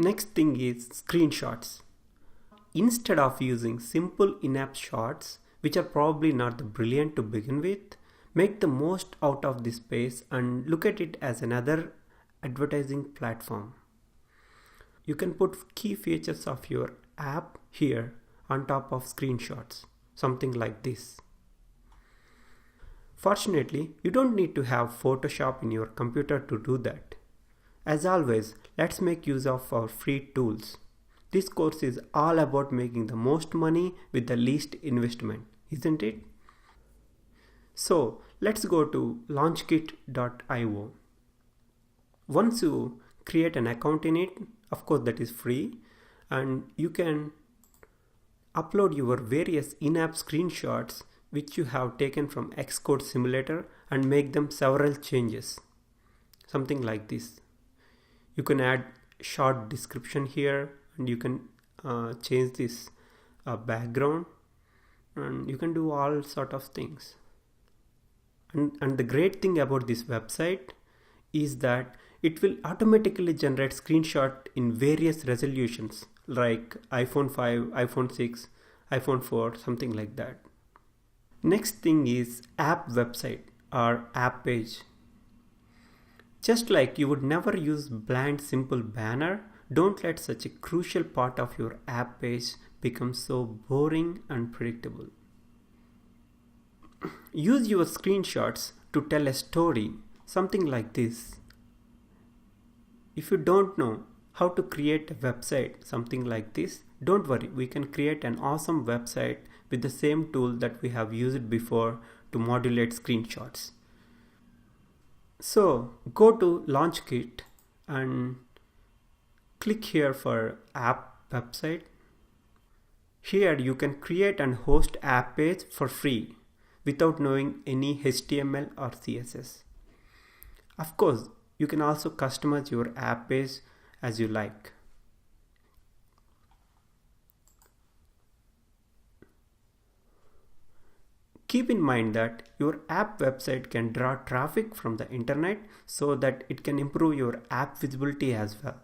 Next thing is screenshots. Instead of using simple in-app shots, which are probably not the brilliant to begin with, make the most out of this space and look at it as another advertising platform. You can put key features of your app here on top of screenshots, something like this. Fortunately, you don't need to have Photoshop in your computer to do that. As always, let's make use of our free tools. This course is all about making the most money with the least investment, isn't it? So let's go to launchkit.io. Once you create an account in it, of course that is free, and you can upload your various in-app screenshots which you have taken from Xcode simulator and make them several changes. Something like this. You can add short description here, and you can change this background, and you can do all sort of things. And the great thing about this website is that it will automatically generate screenshot in various resolutions like iPhone 5, iPhone 6, iPhone 4, something like that. Next thing is app website or app page. Just like you would never use bland simple banner, don't let such a crucial part of your app page become so boring and predictable. Use your screenshots to tell a story, something like this. If you don't know how to create a website, something like this, don't worry, we can create an awesome website with the same tool that we have used before to modulate screenshots. So go to LaunchKit and click here for app website. Here you can create and host app page for free without knowing any HTML or CSS. Of course, you can also customize your app page as you like. Keep in mind that your app website can draw traffic from the internet so that it can improve your app visibility as well.